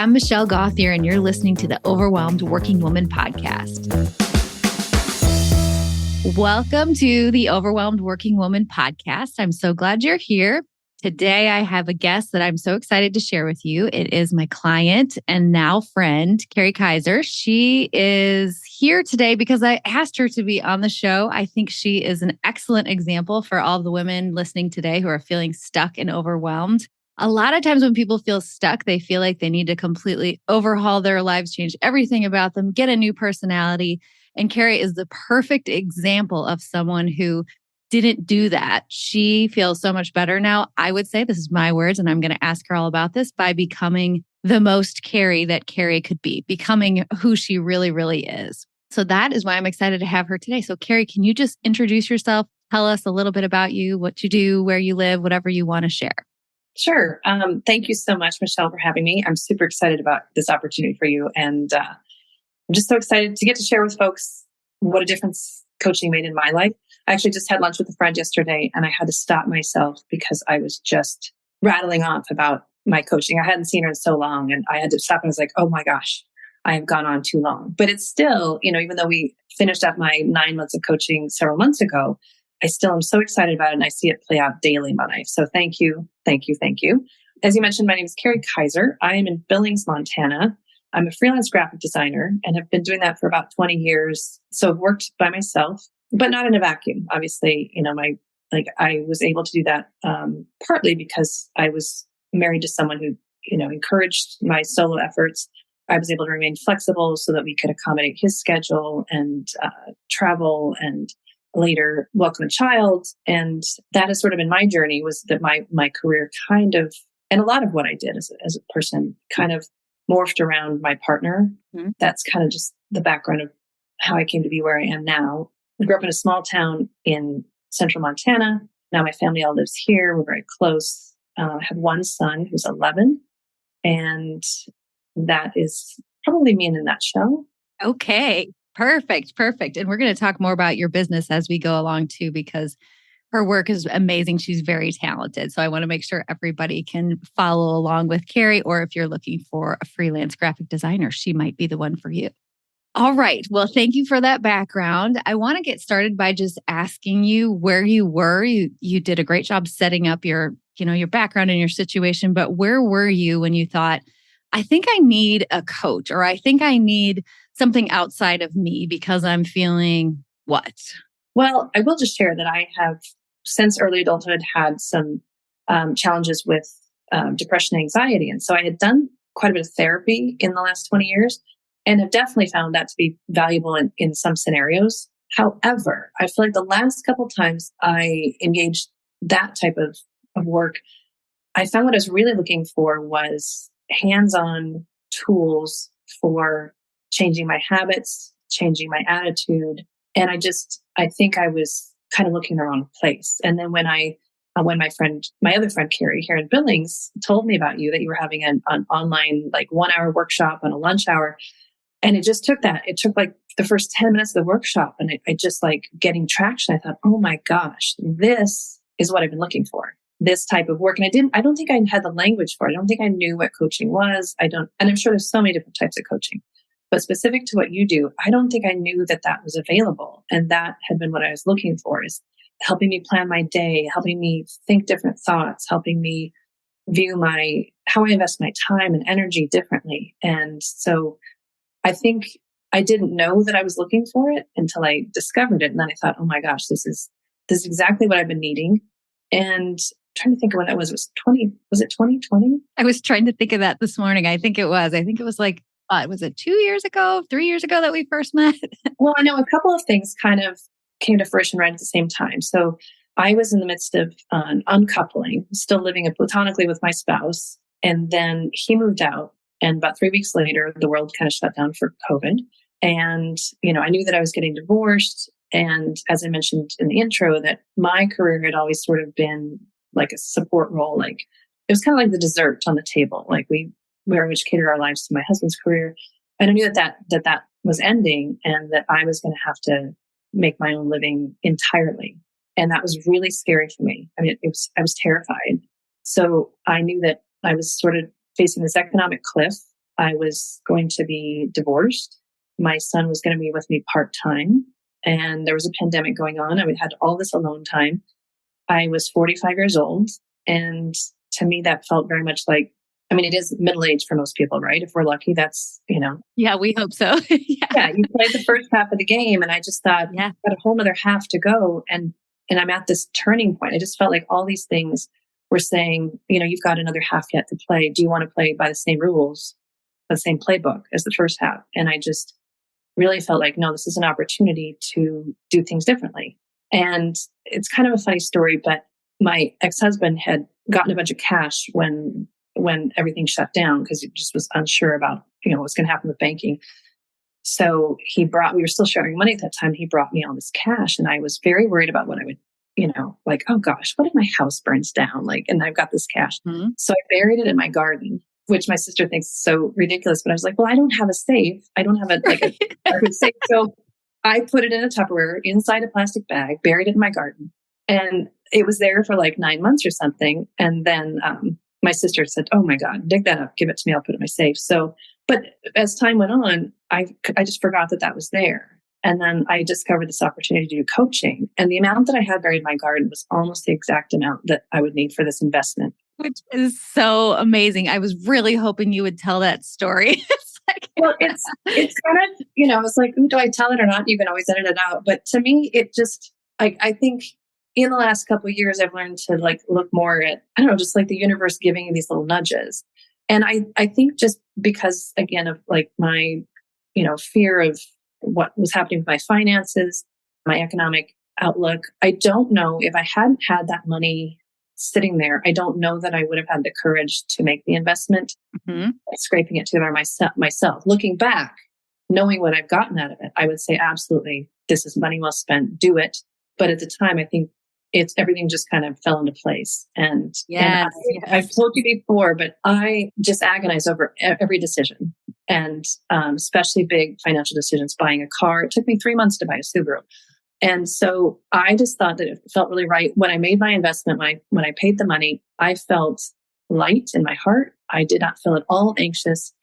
I'm Michelle Gauthier, and you're listening to the Overwhelmed Working Woman podcast. Welcome to the Overwhelmed Working Woman podcast. I'm so glad you're here. Today, I have a guest that I'm so excited to share with you. It is my client and now friend, Kari Kaiser. She is here today because I asked her to be on the show. I think she is an excellent example for all the women listening today who are feeling stuck and overwhelmed. A lot of times when people feel stuck, they feel like they need to completely overhaul their lives, change everything about them, get a new personality. And Kari is the perfect example of someone who didn't do that. She feels so much better now. I would say, this is my words, and I'm going to ask her all about this, by becoming the most Kari that Kari could be, becoming who she really, really is. So that is why I'm excited to have her today. So Kari, can you just introduce yourself? Tell us a little bit about you, what you do, where you live, whatever you want to share. Sure. Thank you so much, Michelle, for having me. I'm super excited about this opportunity for you. And I'm just so excited to get to share with folks what a difference coaching made in my life. I actually just had lunch with a friend yesterday, and I had to stop myself because I was just rattling off about my coaching. I hadn't seen her in so long, and I had to stop. And I was like, oh my gosh, I have gone on too long. But it's still, even though we finished up my 9 months of coaching several months ago, I still am so excited about it, and I see it play out daily in my life. So thank you, thank you, thank you. As you mentioned, my name is Kari Kaiser. I am in Billings, Montana. I'm a freelance graphic designer and have been doing that for about 20 years. So I've worked by myself, but not in a vacuum. Obviously, I was able to do that partly because I was married to someone who, encouraged my solo efforts. I was able to remain flexible so that we could accommodate his schedule and travel and later welcome a child. And that has sort of been my journey, was that my career kind of, and a lot of what I did as a person kind of morphed around my partner. Mm-hmm. That's kind of just the background of how I came to be where I am now. I grew up in a small town in central Montana. Now my family all lives here. We're very close. I have one son who's 11. And that is probably me in a nutshell. Okay. Perfect. And we're going to talk more about your business as we go along too, because her work is amazing. She's very talented. So I want to make sure everybody can follow along with Kari, or if you're looking for a freelance graphic designer, she might be the one for you. All right. Well, thank you for that background. I want to get started by just asking you where you were. You did a great job setting up your background and your situation, but where were you when you thought, I think I need a coach, or I think I need something outside of me because I'm feeling what? Well, I will just share that I have, since early adulthood, had some challenges with depression and anxiety. And so I had done quite a bit of therapy in the last 20 years and have definitely found that to be valuable in some scenarios. However, I feel like the last couple of times I engaged that type of work, I found what I was really looking for was hands-on tools for changing my habits, changing my attitude. And I think I was kind of looking in the wrong place. And then when my other friend, Kari, here in Billings, told me about you, that you were having an online, 1 hour workshop on a lunch hour. And it just took like the first 10 minutes of the workshop. And I just getting traction. I thought, oh my gosh, this is what I've been looking for, this type of work. And I don't think I had the language for it. I don't think I knew what coaching was. And I'm sure there's so many different types of coaching. But specific to what you do, I don't think I knew that was available. And that had been what I was looking for, is helping me plan my day, helping me think different thoughts, helping me view how I invest my time and energy differently. And so I think I didn't know that I was looking for it until I discovered it. And then I thought, oh my gosh, this is exactly what I've been needing. And I'm trying to think of when that was. Was it 2020? I was trying to think of that this morning. I think it was was it 2 years ago, 3 years ago that we first met? Well, I know a couple of things kind of came to fruition right at the same time. So I was in the midst of uncoupling, still living platonically with my spouse. And then he moved out. And about 3 weeks later, the world kind of shut down for COVID. And, I knew that I was getting divorced. And as I mentioned in the intro, that my career had always sort of been like a support role. It was kind of like the dessert on the table. We very much catered our lives to my husband's career. And I knew that was ending, and that I was going to have to make my own living entirely. And that was really scary for me. I mean, I was terrified. So I knew that I was sort of facing this economic cliff. I was going to be divorced. My son was going to be with me part-time, and there was a pandemic going on. I had all this alone time. I was 45 years old. And to me, that felt very much like, I mean, it is middle age for most people, right? If we're lucky, that's, Yeah, we hope so. yeah, you played the first half of the game. And I just thought, Yeah. I've got a whole other half to go. And I'm at this turning point. I just felt like all these things were saying, you've got another half yet to play. Do you want to play by the same rules, the same playbook as the first half? And I just really felt like, no, this is an opportunity to do things differently. And it's kind of a funny story, but my ex-husband had gotten a bunch of cash when everything shut down because he just was unsure about, what was going to happen with banking. So we were still sharing money at that time. He brought me all this cash, and I was very worried about what I would, like, oh gosh, what if my house burns down? Like, and I've got this cash. Mm-hmm. So I buried it in my garden, which my sister thinks is so ridiculous. But I was like, well, I don't have a safe. I don't have a safe. So I put it in a Tupperware inside a plastic bag, buried it in my garden. And it was there for like 9 months or something. And then my sister said, oh my God, dig that up, give it to me. I'll put it in my safe. So, but as time went on, I just forgot that was there. And then I discovered this opportunity to do coaching. And the amount that I had buried in my garden was almost the exact amount that I would need for this investment. Which is so amazing. I was really hoping you would tell that story. Well, it's kind of, it's like, do I tell it or not? You can always edit it out. But to me, it just, I think in the last couple of years, I've learned to like look more at, I don't know, just like the universe giving you these little nudges. And I think just because, again, of like my, fear of what was happening with my finances, my economic outlook, I don't know if I hadn't had that money sitting there, I don't know that I would have had the courage to make the investment, scraping it together myself. Looking back, knowing what I've gotten out of it, I would say, absolutely, this is money well spent, do it. But at the time, I think everything just kind of fell into place. And, yes. I've told you before, but I just agonize over every decision, and especially big financial decisions, buying a car. It took me 3 months to buy a Subaru. And so I just thought that it felt really right. When I made my investment, when I paid the money, I felt light in my heart. I did not feel at all anxious.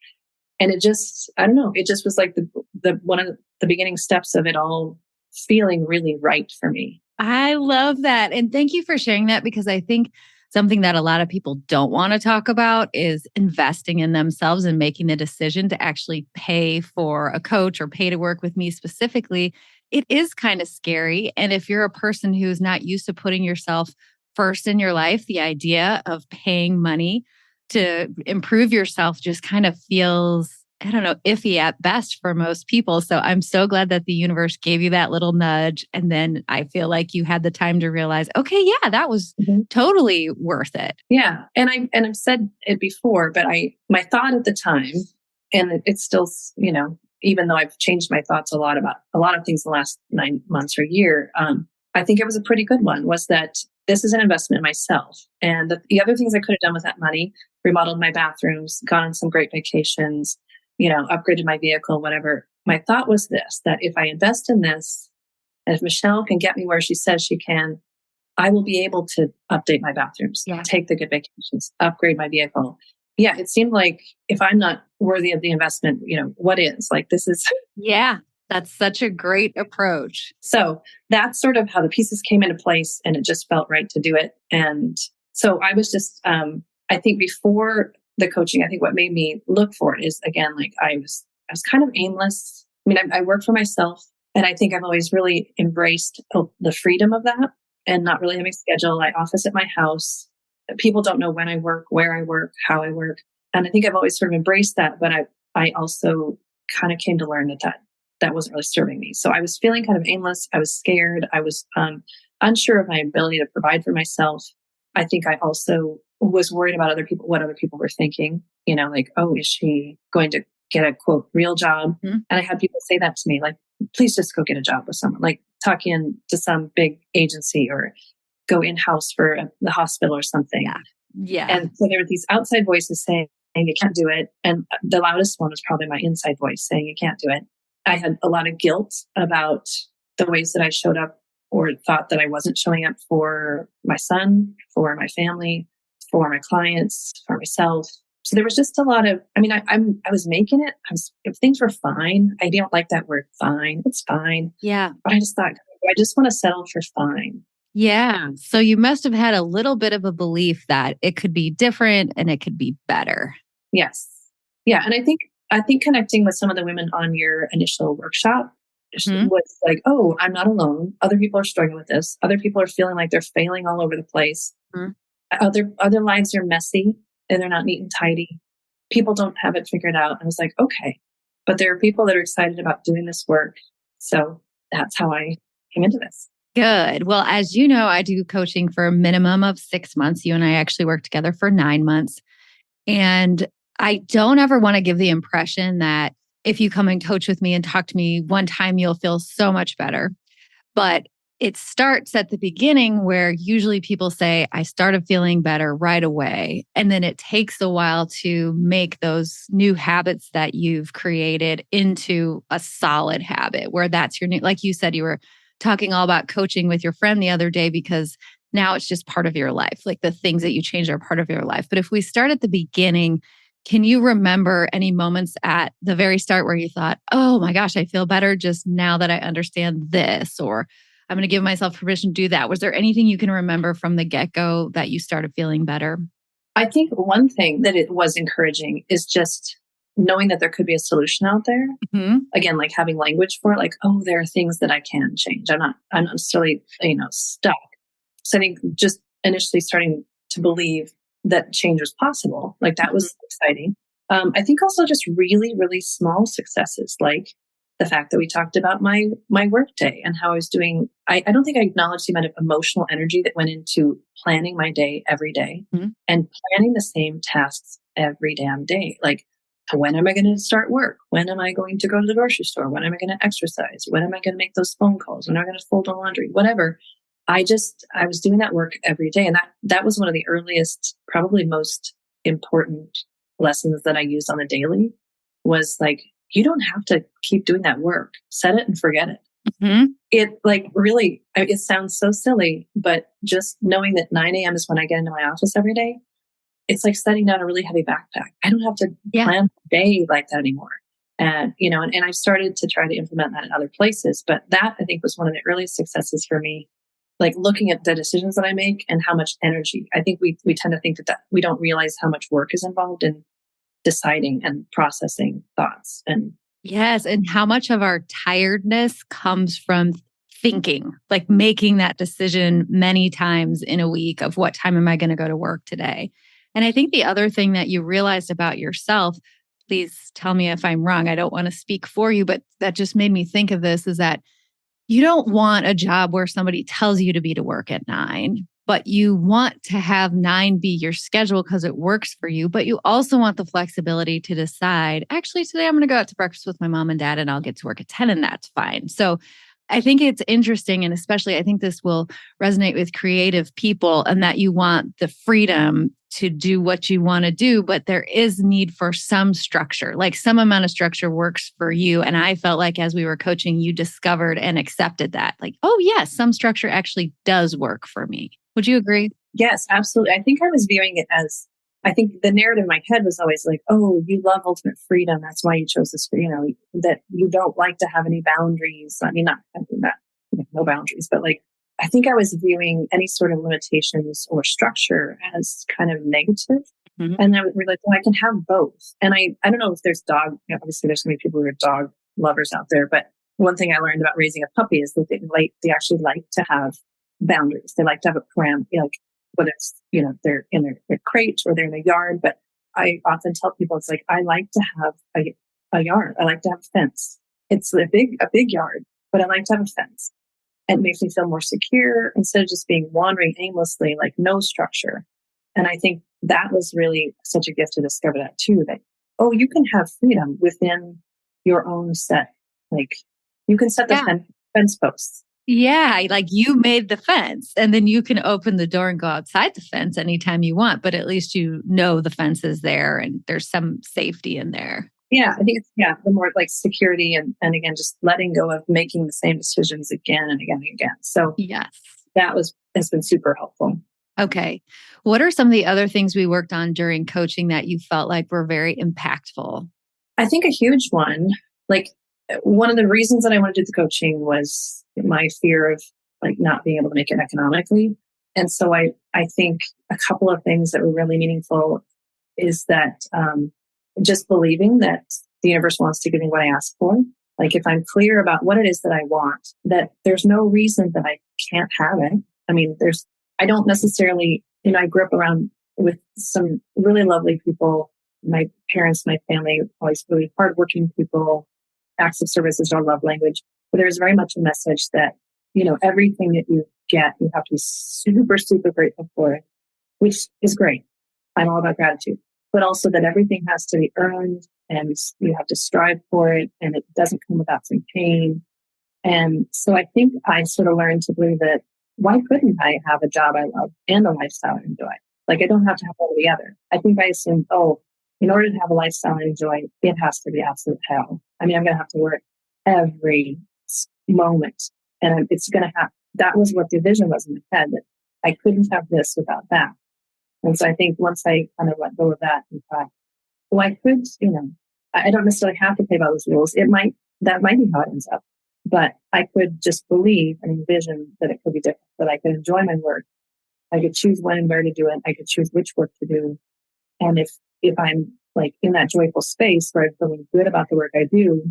And it just, I don't know, it just was like the one of the beginning steps of it all feeling really right for me. I love that. And thank you for sharing that, because I think something that a lot of people don't want to talk about is investing in themselves and making the decision to actually pay for a coach or pay to work with me specifically. It is kind of scary. And if you're a person who's not used to putting yourself first in your life, the idea of paying money to improve yourself just kind of feels, I don't know, iffy at best for most people. So I'm so glad that the universe gave you that little nudge. And then I feel like you had the time to realize, okay, yeah, that was totally worth it. Yeah. And I've said it before, but my thought at the time, and it's still, even though I've changed my thoughts a lot about a lot of things the last 9 months or year, I think it was a pretty good one, was that this is an investment in myself. And the other things I could have done with that money, remodeled my bathrooms, gone on some great vacations, upgraded my vehicle, whatever. My thought was this, that if I invest in this, and if Michelle can get me where she says she can, I will be able to update my bathrooms, take the good vacations, upgrade my vehicle. Yeah, it seemed like if I'm not worthy of the investment, what is? Like, this is... Yeah, that's such a great approach. So that's sort of how the pieces came into place, and it just felt right to do it. And so I was just, I think before the coaching, I think what made me look for it is, again, like I was kind of aimless. I mean, I work for myself, and I think I've always really embraced the freedom of that and not really having a schedule. I office at my house. People don't know when I work, where I work, how I work. And I think I've always sort of embraced that, but I also kind of came to learn that wasn't really serving me. So I was feeling kind of aimless. I was scared. I was unsure of my ability to provide for myself. I think I also was worried about what other people were thinking, like, oh, is she going to get a quote real job? Mm-hmm. And I had people say that to me, like, please just go get a job with someone, like tuck in to some big agency or go in-house for the hospital or something. Yeah. And so there were these outside voices saying you can't do it. And the loudest one was probably my inside voice saying you can't do it. I had a lot of guilt about the ways that I showed up or thought that I wasn't showing up for my son, for my family, for my clients, for myself. So there was just a lot of, I was making it. If things were fine. I don't like that word fine. It's fine. Yeah. But I just thought, I just want to settle for fine. Yeah. So you must have had a little bit of a belief that it could be different and it could be better. Yes. Yeah. And I think connecting with some of the women on your initial workshop Mhm. was like, oh, I'm not alone. Other people are struggling with this. Other people are feeling like they're failing all over the place. Mhm. Other lives are messy and they're not neat and tidy. People don't have it figured out. I was like, okay. But there are people that are excited about doing this work. So that's how I came into this. Good. Well, as you know, I do coaching for a minimum of 6 months. You and I actually work together for 9 months. And I don't ever want to give the impression that if you come and coach with me and talk to me one time, you'll feel so much better. But it starts at the beginning where usually people say, I started feeling better right away. And then it takes a while to make those new habits that you've created into a solid habit where that's your new, like you said, you were talking all about coaching with your friend the other day because now it's just part of your life. Like the things that you change are part of your life. But if we start at the beginning, can you remember any moments at the very start where you thought, oh my gosh, I feel better just now that I understand this, or I'm going to give myself permission to do that? Was there anything you can remember from the get go that you started feeling better? I think one thing that it was encouraging is just knowing that there could be a solution out there. Hmm. Again, like having language for it, like, oh, there are things that I can change. I'm not necessarily, stuck. So I think just initially starting to believe that change was possible, like that was exciting. I think also just really, really small successes, like the fact that we talked about my work day and how I was doing. I don't think I acknowledged the amount of emotional energy that went into planning my day every day Hmm. and planning the same tasks every damn day. Like, when am I going to start work? When am I going to go to the grocery store? When am I going to exercise? When am I going to make those phone calls? When am I going to fold the laundry? Whatever. I was doing that work every day. And that was one of the earliest, probably most important lessons that I used on the daily was like, you don't have to keep doing that work. Set it and forget it. Hmm. It like really, it sounds so silly, but just knowing that 9 a.m. is when I get into my office every day, it's like setting down a really heavy backpack. I don't have to Yeah. plan the day like that anymore. And I've started to try to implement that in other places. But that I think was one of the earliest successes for me, like looking at the decisions that I make and how much energy. I think we tend to think that we don't realize how much work is involved in deciding and processing thoughts. And Yes. And how much of our tiredness comes from thinking, like making that decision many times in a week of what time am I going to go to work today? And I think the other thing that you realized about yourself, please tell me if I'm wrong. I don't want to speak for you, but that just made me think of this is that you don't want a job where somebody tells you to be to work at 9, but you want to have 9 be your schedule because it works for you. But you also want the flexibility to decide, actually, today I'm going to go out to breakfast with my mom and dad and I'll get to work at 10 and that's fine. So I think it's interesting. And especially, I think this will resonate with creative people and that you want the freedom to do what you want to do, but there is need for some structure, like some amount of structure works for you. And I felt like as we were coaching, you discovered and accepted that, like, oh, yes, some structure actually does work for me. Would you agree? yes, absolutely. I think I was viewing it as, I think the narrative in my head was always like, oh, you love ultimate freedom. That's why you chose this, that you don't like to have any boundaries. No boundaries, but like, I think I was viewing any sort of limitations or structure as kind of negative. Mhm. And then we're like, well, I can have both. And I don't know if there's obviously there's going to be people who are dog lovers out there, but one thing I learned about raising a puppy is that they actually like to have boundaries. They like to have a like whether it's, they're in their crate or they're in the yard. But I often tell people, it's like, I like to have a yard. I like to have a fence. It's a big yard, but I like to have a fence. It makes me feel more secure instead of just being wandering aimlessly, like no structure. And I think that was really such a gift to discover that too, that, oh, you can have freedom within your own set. Like you can set the Yeah. fence posts. Yeah. Like you made the fence and then you can open the door and go outside the fence anytime you want, but at least you know the fence is there and there's some safety in there. Yeah, I think it's the more like security and again just letting go of making the same decisions again and again and again. So Yes. that has been super helpful. Okay. What are some of the other things we worked on during coaching that you felt like were very impactful? I think a huge one, like one of the reasons that I wanted to do the coaching was my fear of like not being able to make it economically. And so I think a couple of things that were really meaningful is that just believing that the universe wants to give me what I ask for. Like if I'm clear about what it is that I want, that there's no reason that I can't have it. I mean, I don't necessarily, I grew up around with some really lovely people. My parents, my family, always really hardworking people. Acts of service is our love language. But there's very much a message that, everything that you get, you have to be super, super grateful for it, which is great. I'm all about gratitude, but also that everything has to be earned and you have to strive for it and it doesn't come without some pain. And so I think I sort of learned to believe that why couldn't I have a job I love and a lifestyle I enjoy? Like I don't have to have all together. I think I assumed, in order to have a lifestyle I enjoy, it has to be absolute hell. I mean, I'm going to have to work every moment and it's going to have, that was what the vision was in my head, that I couldn't have this without that. And so I think once I kind of let go of that and thought, I could, I don't necessarily have to play by those rules. That might be how it ends up, but I could just believe and envision that it could be different, that I could enjoy my work. I could choose when and where to do it. I could choose which work to do. And if I'm like in that joyful space where I'm feeling good about the work I do,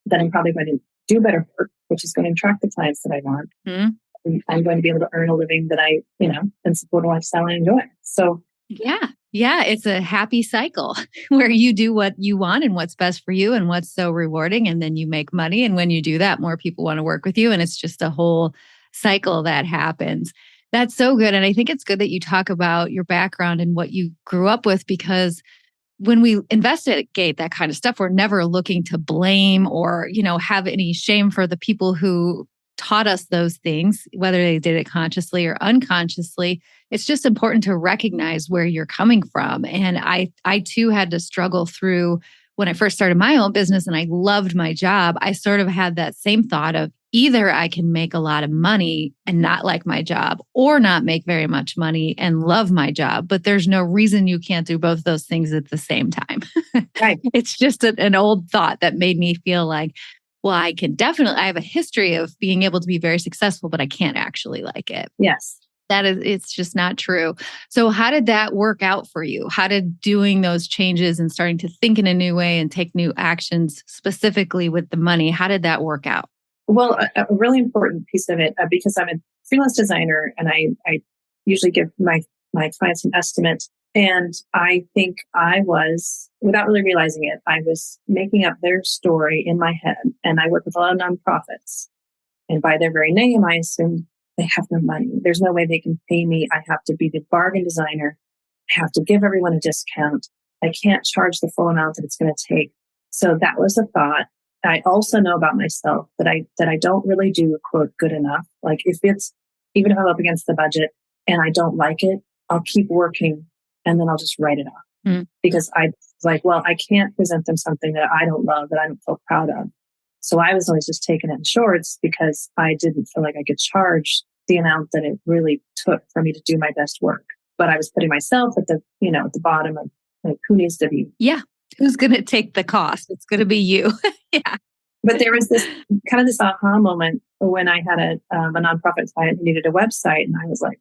then I'm probably going to do better work, which is going to attract the clients that I want. Mm-hmm. I'm going to be able to earn a living that I, and support a lifestyle I enjoy. So yeah, it's a happy cycle where you do what you want and what's best for you and what's so rewarding. And then you make money. And when you do that, more people want to work with you. And it's just a whole cycle that happens. That's so good. And I think it's good that you talk about your background and what you grew up with, because when we investigate that kind of stuff, we're never looking to blame or, have any shame for the people who taught us those things, whether they did it consciously or unconsciously. It's just important to recognize where you're coming from. And I too had to struggle through when I first started my own business and I loved my job. I sort of had that same thought of either I can make a lot of money and not like my job, or not make very much money and love my job. But there's no reason you can't do both those things at the same time. Right. It's just an old thought that made me feel like, well, I have a history of being able to be very successful, but I can't actually like it. Yes. It's just not true. So how did that work out for you? How did doing those changes and starting to think in a new way and take new actions specifically with the money, how did that work out? Well, a really important piece of it, because I'm a freelance designer and I usually give my clients an estimate. And I think I was, without really realizing it, I was making up their story in my head. And I work with a lot of nonprofits. And by their very name, I assume they have no money. There's no way they can pay me. I have to be the bargain designer. I have to give everyone a discount. I can't charge the full amount that it's going to take. So that was a thought. I also know about myself that I don't really do, quote, good enough. Like even if I'm up against the budget and I don't like it, I'll keep working and then I'll just write it off. Because I can't present them something that I don't love, that I don't feel proud of. So I was always just taking it in shorts because I didn't feel like I could charge the amount that it really took for me to do my best work. But I was putting myself at the bottom of like, who needs to be. Yeah. Who's going to take the cost? It's going to be you. Yeah. But there was this aha moment when I had a nonprofit client who needed a website. And I was like,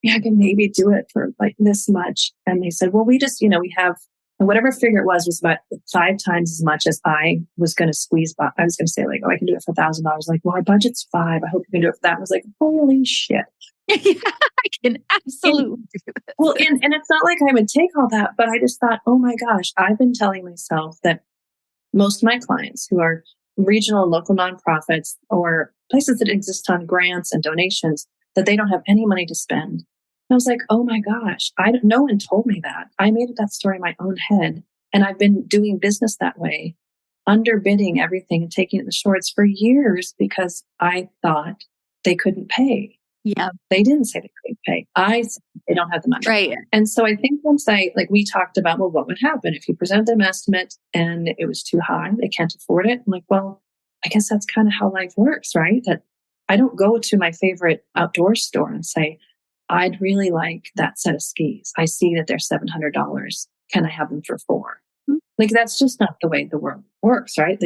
I can maybe do it for like this much. And they said, well, we just, we have, and whatever figure it was about 5 times as much as I was going to squeeze by. I was going to say like, I can do it for $1,000. Like, well, our budget's $5,000. I hope you can do it for that. I was like, holy shit. Yeah, I can absolutely do this. Well, and it's not like I would take all that, but I just thought, oh my gosh, I've been telling myself that most of my clients who are regional and local nonprofits or places that exist on grants and donations, that they don't have any money to spend. I was like, oh my gosh, no one told me that. I made up that story in my own head. And I've been doing business that way, underbidding everything and taking it in the shorts for years because I thought they couldn't pay. Yeah. They didn't say they couldn't pay. I said they don't have the money. Right. And so I think once we talked about, well, what would happen if you present them an estimate and it was too high, they can't afford it. I'm like, well, I guess that's kind of how life works, right? That I don't go to my favorite outdoor store and say, I'd really like that set of skis. I see that they're $700. Can I have them for 4? Like, that's just not the way the world works, right?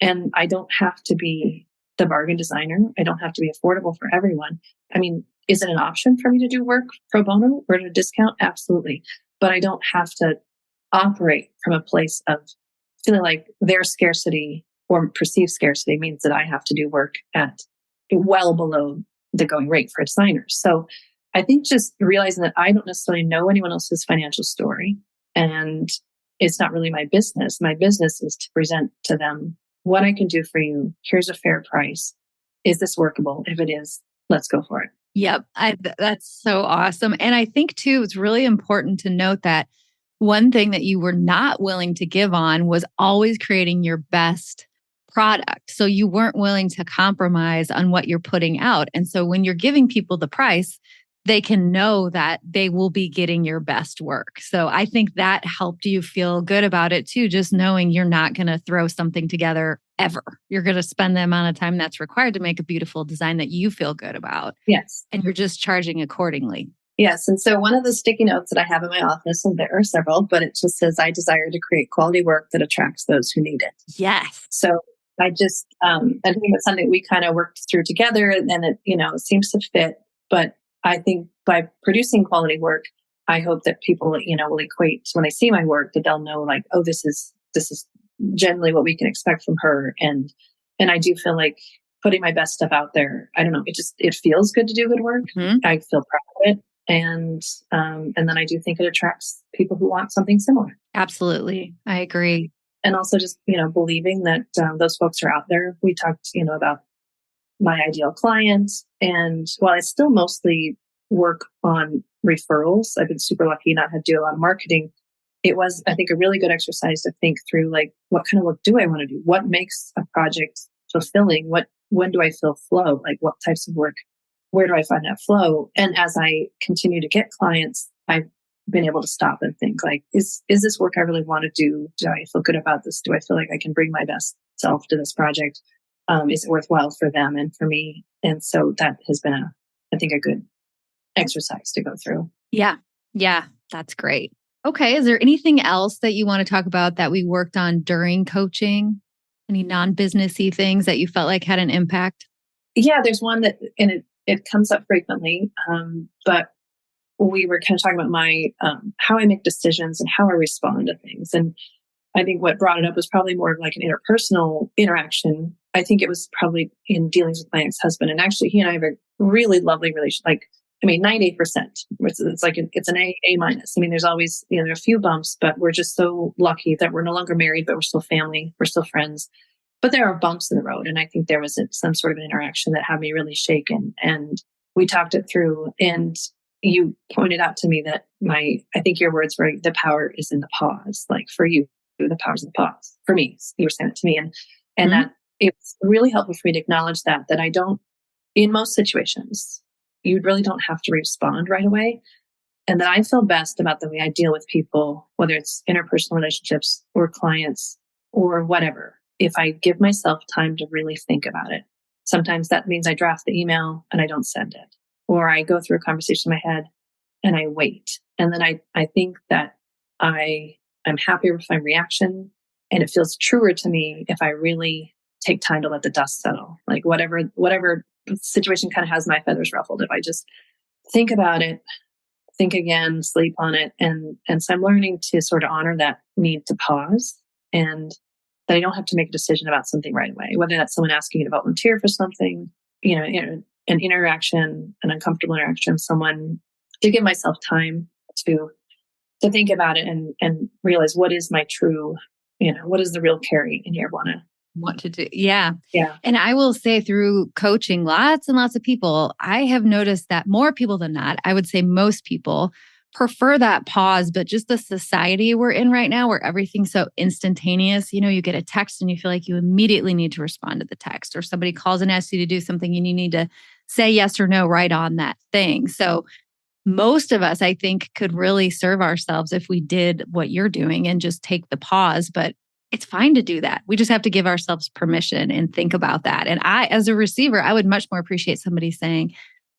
And I don't have to be the bargain designer. I don't have to be affordable for everyone. I mean, is it an option for me to do work pro bono or at a discount? Absolutely. But I don't have to operate from a place of feeling like their scarcity or perceived scarcity means that I have to do work at well below the going rate for a designer. So I think just realizing that I don't necessarily know anyone else's financial story, and it's not really my business. My business is to present to them what I can do for you. Here's a fair price. Is this workable? If it is, let's go for it. Yep. That's so awesome. And I think too, it's really important to note that one thing that you were not willing to give on was always creating your best product. So you weren't willing to compromise on what you're putting out. And so when you're giving people the price, they can know that they will be getting your best work. So I think that helped you feel good about it too, just knowing you're not going to throw something together ever. You're going to spend the amount of time that's required to make a beautiful design that you feel good about. Yes. And you're just charging accordingly. Yes. And so one of the sticky notes that I have in my office, and there are several, but it just says, I desire to create quality work that attracts those who need it. Yes. So I just, I think it's something we kind of worked through together, and it, it seems to fit. But I think by producing quality work, I hope that people, will equate when they see my work, that they'll know like, oh, this is generally what we can expect from her. And I do feel like putting my best stuff out there, I don't know, it feels good to do good work. Mm-hmm. I feel proud of it. And then I do think it attracts people who want something similar. Absolutely. I agree. And also just, believing that those folks are out there. We talked, about my ideal client. And while I still mostly work on referrals, I've been super lucky not to do a lot of marketing. It was, I think, a really good exercise to think through, like, what kind of work do I want to do? What makes a project fulfilling? When do I feel flow? Like, what types of work? Where do I find that flow? And as I continue to get clients, I've been able to stop and think, like, is this work I really want to do? Do I feel good about this? Do I feel like I can bring my best self to this project? Is it worthwhile for them and for me? And so that has been I think a good exercise to go through. Yeah. Yeah. That's great. Okay. Is there anything else that you want to talk about that we worked on during coaching? Any non-businessy things that you felt like had an impact? Yeah, there's one that, and it comes up frequently, but we were kind of talking about my how I make decisions and how I respond to things. And I think what brought it up was probably more of like an interpersonal interaction. I think it was probably in dealings with my ex-husband. And actually, he and I have a really lovely relationship. Like, 98%. It's like it's an A minus. There's always, there are a few bumps, but we're just so lucky that we're no longer married, but we're still family. We're still friends. But there are bumps in the road. And I think there was some sort of an interaction that had me really shaken. And we talked it through. And you pointed out to me that I think your words were, the power is in the pause. Like, for you, the power's in the pause. For me, you were saying it to me. And mm-hmm. that it's really helpful for me to acknowledge that I don't, in most situations, you really don't have to respond right away. And that I feel best about the way I deal with people, whether it's interpersonal relationships or clients or whatever, if I give myself time to really think about it. Sometimes that means I draft the email and I don't send it, or I go through a conversation in my head and I wait. And then I think that I'm happier with my reaction, and it feels truer to me if I really take time to let the dust settle. Like, whatever situation kind of has my feathers ruffled, if I just think about it, think again, sleep on it. And so I'm learning to sort of honor that need to pause, and that I don't have to make a decision about something right away, whether that's someone asking you to volunteer for something, an interaction, an uncomfortable interaction, someone, to give myself time to think about it and realize what is my true, what is the real Kari in here want to do. Yeah. Yeah. And I will say, through coaching lots and lots of people, I have noticed that more people than not, I would say most people prefer that pause, but just the society we're in right now, where everything's so instantaneous, you get a text and you feel like you immediately need to respond to the text, or somebody calls and asks you to do something and you need to say yes or no right on that thing. So most of us, I think, could really serve ourselves if we did what you're doing and just take the pause. But it's fine to do that. We just have to give ourselves permission and think about that. And I, as a receiver, I would much more appreciate somebody saying,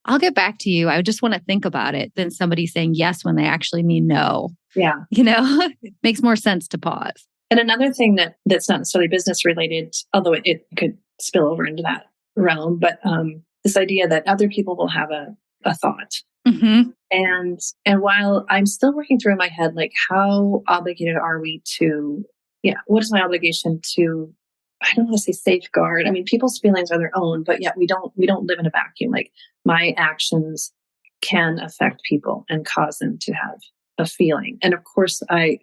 I'll get back to you. I just want to think about it than somebody saying yes when they actually mean no. Yeah. It makes more sense to pause. And another thing that's not necessarily business related, although it could spill over into that realm, but this idea that other people will have a thought. Mm-hmm. And while I'm still working through in my head, like how obligated are we to, what is my obligation to, I don't want to say safeguard. I mean, people's feelings are their own, but yet we don't live in a vacuum. Like my actions can affect people and cause them to have a feeling. And of course, I'm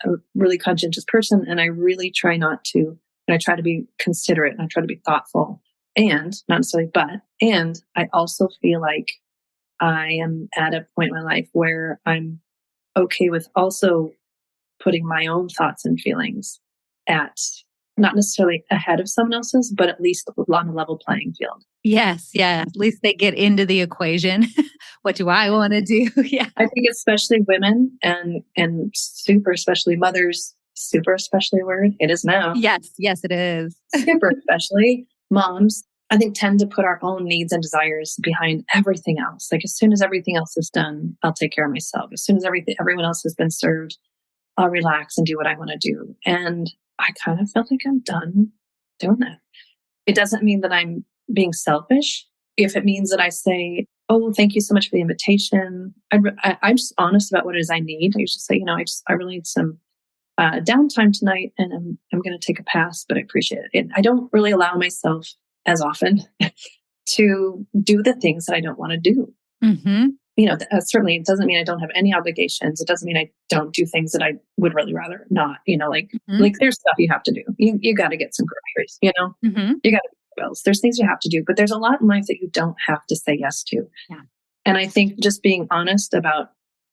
a really conscientious person, and I really try not to, and I try to be considerate, and I try to be thoughtful, and not necessarily, and I also feel like I am at a point in my life where I'm okay with also putting my own thoughts and feelings at not necessarily ahead of someone else's, but at least on a level playing field. Yes. Yeah. At least they get into the equation. What do I want to do? Yeah. I think especially women and super especially mothers, super especially a word. It is now. Yes. Yes, it is. Super especially moms, I think, tend to put our own needs and desires behind everything else. Like as soon as everything else is done, I'll take care of myself. As soon as everyone else has been served, I'll relax and do what I want to do. And I kind of feel like I'm done doing that. It doesn't mean that I'm being selfish. If it means that I say, oh, thank you so much for the invitation, I'm just honest about what it is I need. I used to say, I really need some downtime tonight, and I'm going to take a pass, but I appreciate it. And I don't really allow myself as often to do the things that I don't want to do. Mm-hmm. Certainly it doesn't mean I don't have any obligations. It doesn't mean I don't do things that I would really rather not, like there's stuff you have to do. You got to get some groceries, you got to pay bills. There's things you have to do, but there's a lot in life that you don't have to say yes to. Yeah. And I think just being honest about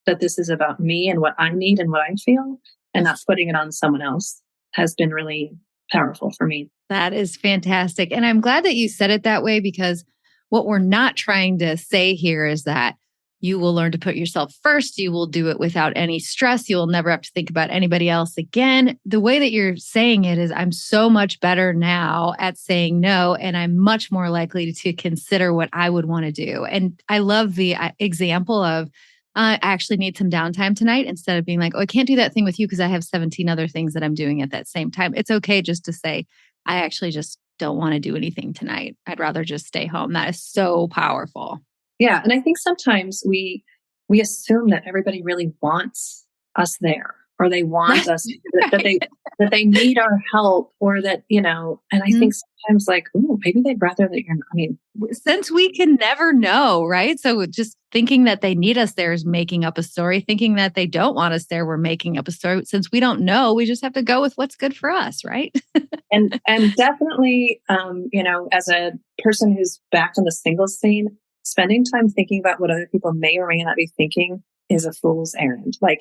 that this is about me and what I need and what I feel, and not putting it on someone else has been really powerful for me. That is fantastic. And I'm glad that you said it that way, because what we're not trying to say here is that you will learn to put yourself first. You will do it without any stress. You will never have to think about anybody else again. The way that you're saying it is, I'm so much better now at saying no, and I'm much more likely to consider what I would want to do. And I love the example of, I actually need some downtime tonight, instead of being like, oh, I can't do that thing with you because I have 17 other things that I'm doing at that same time. It's okay just to say, I actually just don't want to do anything tonight. I'd rather just stay home. That is so powerful. Yeah. And I think sometimes we assume that everybody really wants us there, or they want us, that they need our help, or that, and I think sometimes like, oh, maybe they'd rather that you're, since we can never know, right? So just thinking that they need us there is making up a story. Thinking that they don't want us there, we're making up a story. Since we don't know, we just have to go with what's good for us, right? and definitely, as a person who's back in the singles scene, spending time thinking about what other people may or may not be thinking is a fool's errand. Like,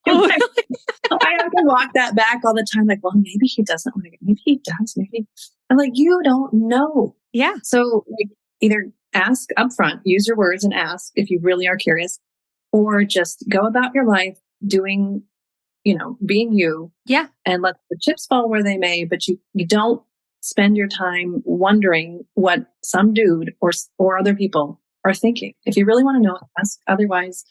I have to walk that back all the time. Like, well, maybe he doesn't want to get, maybe he does, maybe. I'm like, you don't know. Yeah. So like, either ask upfront, use your words and ask if you really are curious, or just go about your life doing, being you. Yeah. And let the chips fall where they may, but you don't spend your time wondering what some dude or other people are thinking. If you really want to know, ask. Otherwise,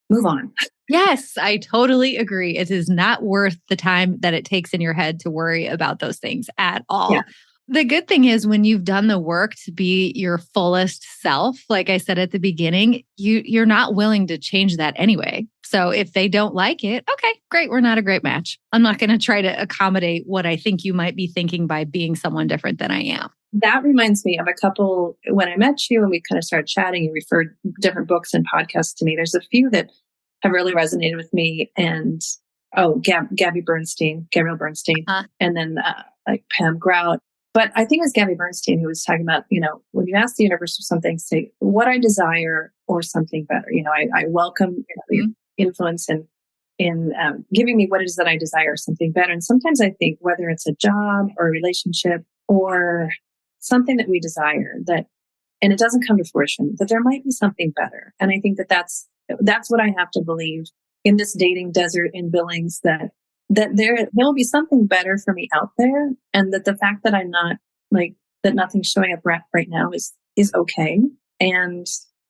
move on. Yes, I totally agree. It is not worth the time that it takes in your head to worry about those things at all. Yeah. The good thing is, when you've done the work to be your fullest self, like I said at the beginning, you're not willing to change that anyway. So if they don't like it, okay, great. We're not a great match. I'm not going to try to accommodate what I think you might be thinking by being someone different than I am. That reminds me of a couple, when I met you and we kind of started chatting, you referred different books and podcasts to me. There's a few that have really resonated with me. And, Gabrielle Bernstein, and then like Pam Grout. But I think it was Gabby Bernstein who was talking about, when you ask the universe for something, say what I desire or something better. I welcome your influence in giving me what it is that I desire, something better. And sometimes I think whether it's a job or a relationship or something that we desire, and it doesn't come to fruition, that there might be something better. And I think that's what I have to believe in this dating desert in Billings, that there will be something better for me out there. And that the fact that I'm not that nothing's showing up right now is okay. And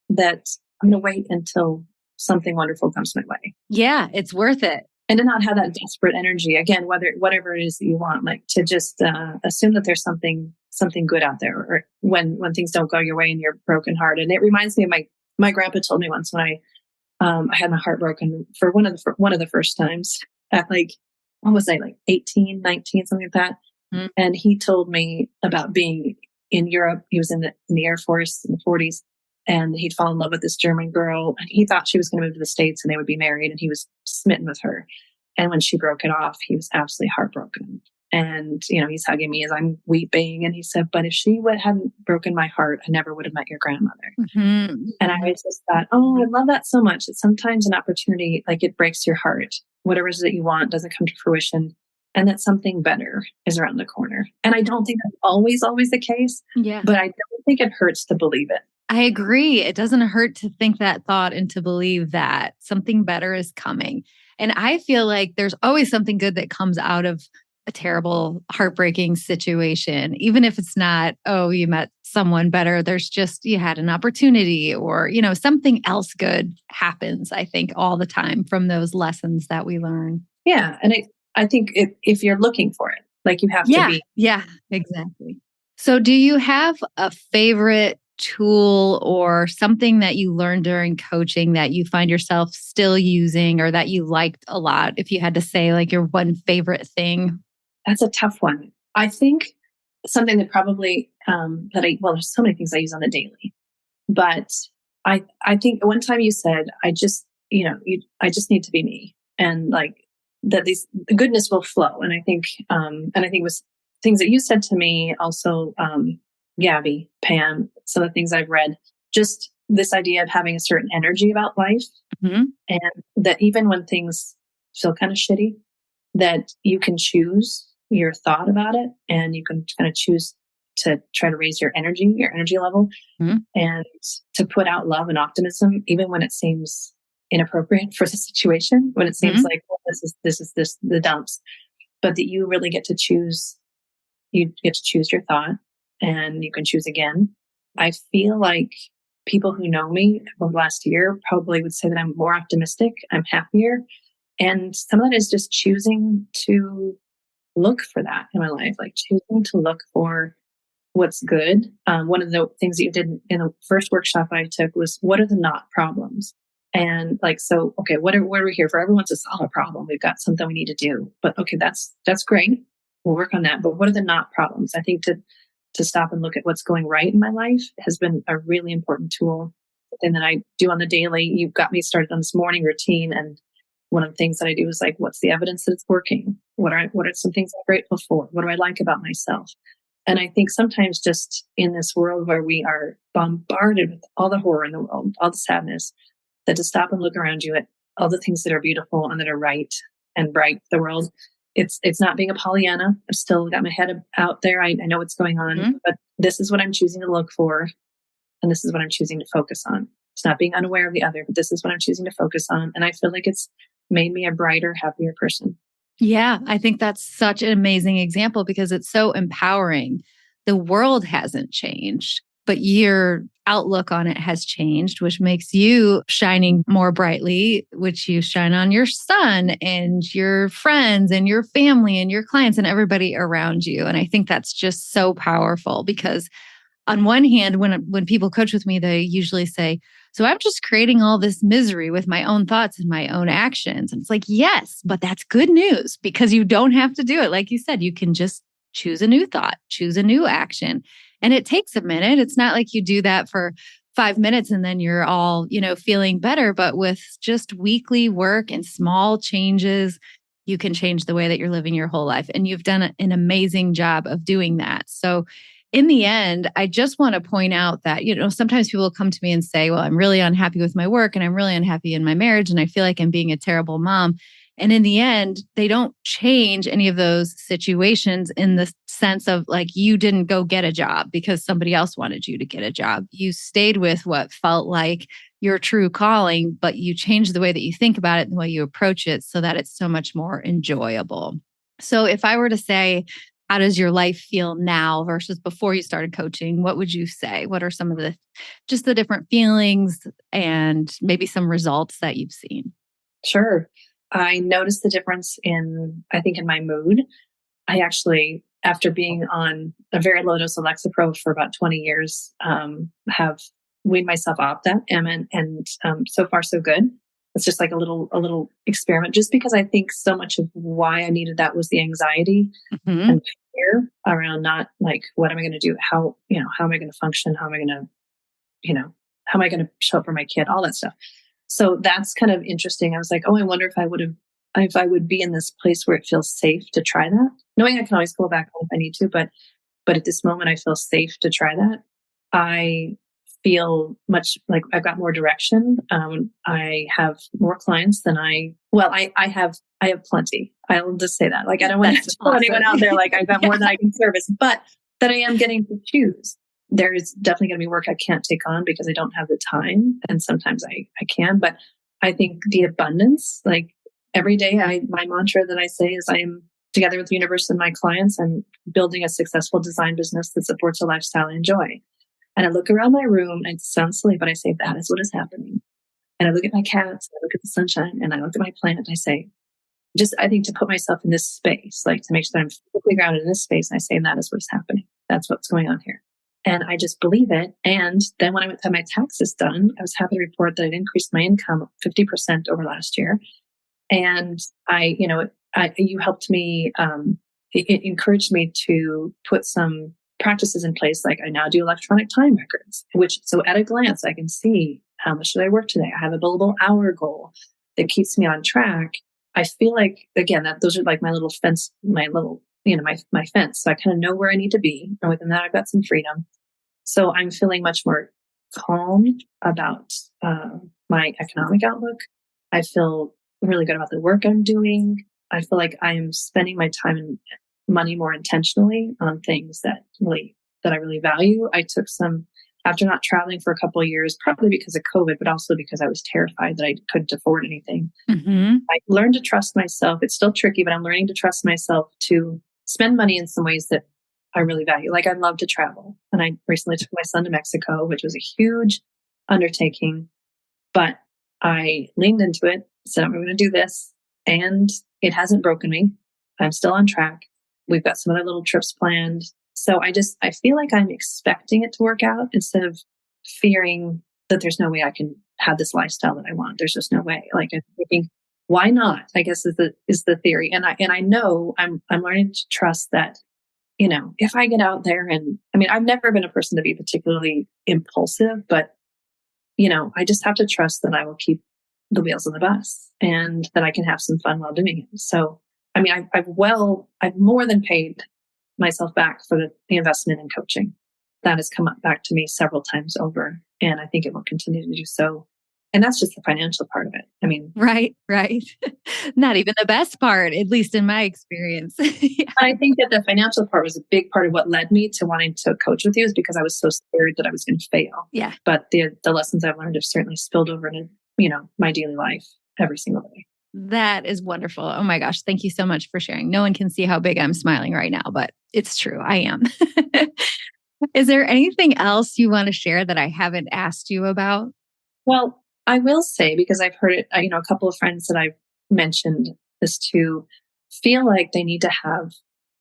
that I'm going to wait until something wonderful comes my way. Yeah, it's worth it. And to not have that desperate energy again, whatever it is that you want, like to just assume that there's something good out there, or when things don't go your way and you're brokenhearted. And it reminds me of my grandpa told me once when I had my heart broken for one of the first times at like, what was I, like 18, 19, something like that. Mm. And he told me about being in Europe. He was in the Air Force in the 40s, and he'd fallen in love with this German girl. And he thought she was going to move to the States and they would be married, and he was smitten with her. And when she broke it off, he was absolutely heartbroken. And, he's hugging me as I'm weeping. And he said, but if she hadn't broken my heart, I never would have met your grandmother. Mm-hmm. And I just thought, oh, I love that so much. That sometimes an opportunity, like it breaks your heart. Whatever it is that you want doesn't come to fruition, and that something better is around the corner. And I don't think that's always the case. Yeah. But I don't think it hurts to believe it. I agree. It doesn't hurt to think that thought and to believe that something better is coming. And I feel like there's always something good that comes out of a terrible, heartbreaking situation. Even if it's not, oh, you met someone better, there's just, you had an opportunity, or, something else good happens, I think, all the time from those lessons that we learn. Yeah. And I think if you're looking for it, like you have to be. Yeah, exactly. So do you have a favorite tool or something that you learned during coaching that you find yourself still using, or that you liked a lot? If you had to say like your one favorite thing. That's a tough one. I think something that probably, there's so many things I use on the daily, but I think one time you said, I just need to be me, and like that the goodness will flow. And I think it was things that you said to me also, Gabby, Pam, some of the things I've read, just this idea of having a certain energy about life. Mm-hmm. And that even when things feel kind of shitty, that you can choose your thought about it, and you can kind of choose to try to raise your energy level, mm-hmm. and to put out love and optimism, even when it seems inappropriate for the situation, when it seems mm-hmm. like, well, this is the dumps, but that you really get to choose. You get to choose your thought, and you can choose again. I feel like people who know me over the last year probably would say that I'm more optimistic, I'm happier. And some of that is just choosing to look for that in my life, like choosing to look for what's good. One of the things that you did in the first workshop I took was, what are the not problems? And like, so, okay, what are we here for? Everyone's a solid problem. We've got something we need to do, but okay, that's great. We'll work on that. But what are the not problems? I think to stop and look at what's going right in my life has been a really important tool. And then I do on the daily. You've got me started on this morning routine, and one of the things that I do is like, what's the evidence that it's working? What are some things I'm grateful for? What do I like about myself? And I think sometimes just in this world where we are bombarded with all the horror in the world, all the sadness, that to stop and look around you at all the things that are beautiful and that are right and bright, the world. It's not being a Pollyanna. I've still got my head out there. I know what's going on, mm-hmm. but this is what I'm choosing to look for. And this is what I'm choosing to focus on. It's not being unaware of the other, but this is what I'm choosing to focus on. And I feel like it's made me a brighter, happier person. Yeah, I think that's such an amazing example because it's so empowering. The world hasn't changed, but your outlook on it has changed, which makes you shining more brightly, which you shine on your son and your friends and your family and your clients and everybody around you. And I think that's just so powerful because on one hand, when people coach with me, they usually say, so I'm just creating all this misery with my own thoughts and my own actions. And it's like, yes, but that's good news because you don't have to do it. Like you said, you can just choose a new thought, choose a new action. And it takes a minute. It's not like you do that for 5 minutes and then you're all, feeling better. But with just weekly work and small changes, you can change the way that you're living your whole life. And you've done an amazing job of doing that. So in the end, I just want to point out that, sometimes people come to me and say, well, I'm really unhappy with my work and I'm really unhappy in my marriage and I feel like I'm being a terrible mom. And in the end, they don't change any of those situations in the sense of like, you didn't go get a job because somebody else wanted you to get a job. You stayed with what felt like your true calling, but you changed the way that you think about it and the way you approach it so that it's so much more enjoyable. So if I were to say, How does your life feel now versus before you started coaching? What would you say? What are some of just the different feelings and maybe some results that you've seen? Sure. I noticed the difference I think, in my mood. I actually, after being on a very low dose of Lexapro for about 20 years, have weaned myself off that. And so far, so good. It's just like a little experiment, just because I think so much of why I needed that was the anxiety Hmm. and fear around not like, what am I going to do? How am I going to function? How am I going to, how am I going to show up for my kid? All that stuff. So that's kind of interesting. I was like, oh, I wonder if I would be in this place where it feels safe to try that, knowing I can always go back home if I need to, but at this moment, I feel safe to try that. I feel much like I've got more direction. I have more clients than I have plenty. I'll just say that. Like, I don't want That's to tell awesome. anyone out there, like, I've got more than Yeah. I can service, but that I am getting to choose. There is definitely going to be work I can't take on because I don't have the time. And sometimes I can, but I think the abundance, like every day, my mantra that I say is, I am together with the universe and my clients, I'm building a successful design business that supports a lifestyle I enjoy. And I look around my room, and it sounds silly, but I say, that is what is happening. And I look at my cats, I look at the sunshine, and I look at my plant, and I say, I think to put myself in this space, like to make sure that I'm physically grounded in this space, and I say, and that is what is happening. That's what's going on here. And I just believe it. And then when I went to have my taxes done, I was happy to report that I'd increased my income 50% over last year. And you helped me, it encouraged me to put some practices in place. Like, I now do electronic time records, so at a glance, I can see how much did I work today. I have a billable hour goal that keeps me on track. I feel like, again, that those are like my little fence, my fence. So I kind of know where I need to be. And within that, I've got some freedom. So I'm feeling much more calm about my economic outlook. I feel really good about the work I'm doing. I feel like I'm spending my time and money more intentionally on things that I really value. I took some, after not traveling for a couple of years, probably because of COVID, but also because I was terrified that I couldn't afford anything. Hmm. I learned to trust myself. It's still tricky, but I'm learning to trust myself to spend money in some ways that I really value. Like, I love to travel. And I recently took my son to Mexico, which was a huge undertaking, but I leaned into it, said, I'm going to do this. And it hasn't broken me. I'm still on track. We've got some other little trips planned. So I feel like I'm expecting it to work out instead of fearing that there's no way I can have this lifestyle that I want. There's just no way. Like, I'm thinking, why not? I guess is the theory. And I know I'm learning to trust that, if I get out there, and I mean, I've never been a person to be particularly impulsive, but I just have to trust that I will keep the wheels on the bus and that I can have some fun while doing it. So, I mean, I've more than paid myself back for the investment in coaching. That has come up back to me several times over, and I think it will continue to do so. And that's just the financial part of it. I mean, Right, right. Not even the best part, at least in my experience. Yeah. I think that the financial part was a big part of what led me to wanting to coach with you, is because I was so scared that I was going to fail. Yeah. But the lessons I've learned have certainly spilled over into, my daily life every single day. That is wonderful. Oh my gosh. Thank you so much for sharing. No one can see how big I'm smiling right now, but it's true. I am. Is there anything else you want to share that I haven't asked you about? Well, I will say, because I've heard it, a couple of friends that I've mentioned this to feel like they need to have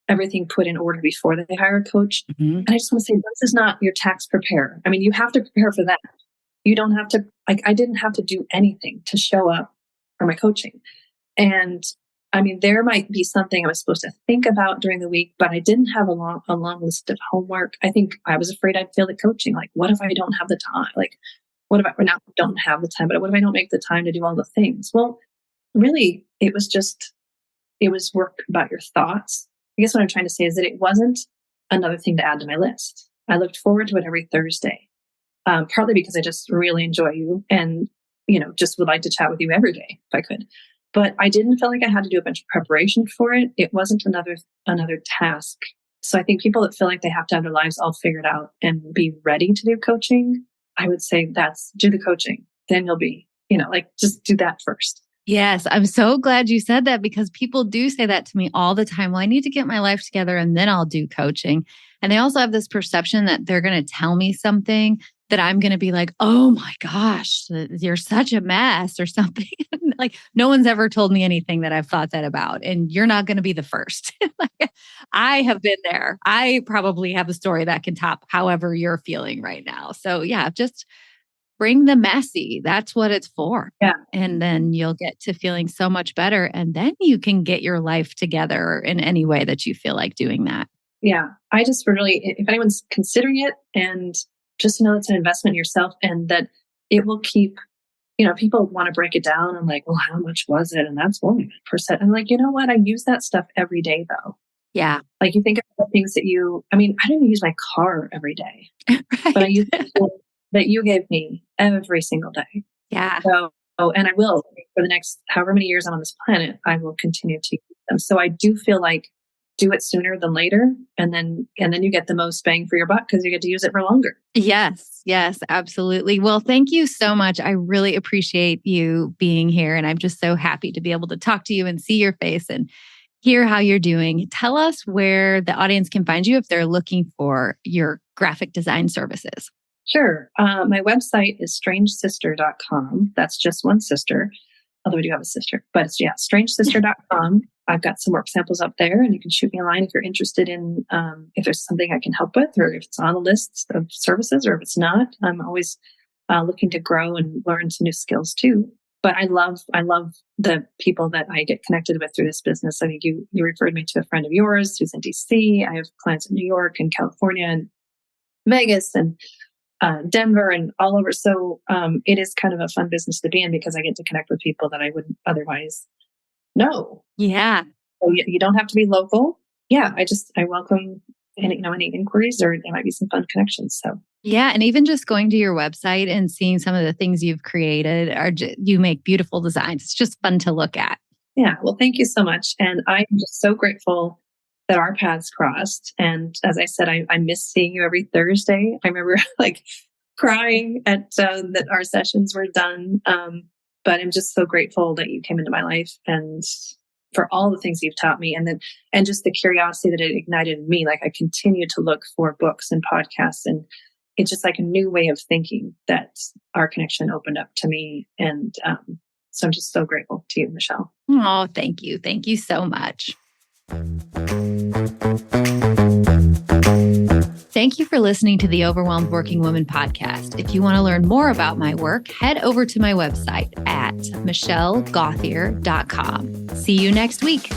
everything put in order before they hire a coach. Mhm. And I just want to say, this is not your tax preparer. I mean, you have to prepare for that. You don't have to, like, I didn't have to do anything to show up for my coaching. And I mean, there might be something I was supposed to think about during the week, but I didn't have a long list of homework. I think I was afraid I'd fail at coaching. Like, what if I don't have the time? Like, what if I not don't have the time, but what if I don't make the time to do all the things? Well, really, it was work about your thoughts. I guess what I'm trying to say is that it wasn't another thing to add to my list. I looked forward to it every Thursday, partly because I just really enjoy you and, just would like to chat with you every day if I could. But I didn't feel like I had to do a bunch of preparation for it. It wasn't another task. So I think people that feel like they have to have their lives all figured out and be ready to do coaching, I would say do the coaching. Then you'll be, like, just do that first. Yes, I'm so glad you said that because people do say that to me all the time. Well, I need to get my life together and then I'll do coaching. And they also have this perception that they're going to tell me something that I'm going to be like, oh my gosh, you're such a mess or something. Like, no one's ever told me anything that I've thought that about. And you're not going to be the first. Like, I have been there. I probably have a story that can top however you're feeling right now. So, yeah, just bring the messy. That's what it's for. Yeah. And then you'll get to feeling so much better. And then you can get your life together in any way that you feel like doing that. Yeah. I just really, if anyone's considering it, and just to know it's an investment in yourself and that it will keep, people want to break it down and like, well, how much was it? And that's 1%. I'm like, you know what? I use that stuff every day though. Yeah. Like you think of the things that I don't even use my car every day, Right. but I use the tools that you gave me every single day. Yeah. So, and I will for the next however many years I'm on this planet, I will continue to use them. So I do feel like do it sooner than later. And then you get the most bang for your buck because you get to use it for longer. Yes. Yes, absolutely. Well, thank you so much. I really appreciate you being here. And I'm just so happy to be able to talk to you and see your face and hear how you're doing. Tell us where the audience can find you if they're looking for your graphic design services. Sure. My website is strangesister.com. That's just one sister, although I do have a sister, but it's, strangesister.com. I've got some work samples up there and you can shoot me a line if you're interested in, if there's something I can help with or if it's on the list of services or if it's not. I'm always looking to grow and learn some new skills too. But I love the people that I get connected with through this business. I think you referred me to a friend of yours who's in DC. I have clients in New York and California and Vegas and Denver and all over. So it is kind of a fun business to be in because I get to connect with people that I wouldn't otherwise know. Yeah. So you don't have to be local. Yeah, I welcome any inquiries or there might be some fun connections. So yeah, and even just going to your website and seeing some of the things you've created you make beautiful designs. It's just fun to look at. Yeah, well, thank you so much, and I'm just so grateful that our paths crossed. And as I said, I miss seeing you every Thursday. I remember like crying at that our sessions were done. But I'm just so grateful that you came into my life and for all the things you've taught me and just the curiosity that it ignited in me. Like I continue to look for books and podcasts and it's just like a new way of thinking that our connection opened up to me. And so I'm just so grateful to you, Michelle. Oh, thank you. Thank you so much. Thank you for listening to the Overwhelmed Working Woman podcast. If you want to learn more about my work, head over to my website at michellegauthier.com. See you next week.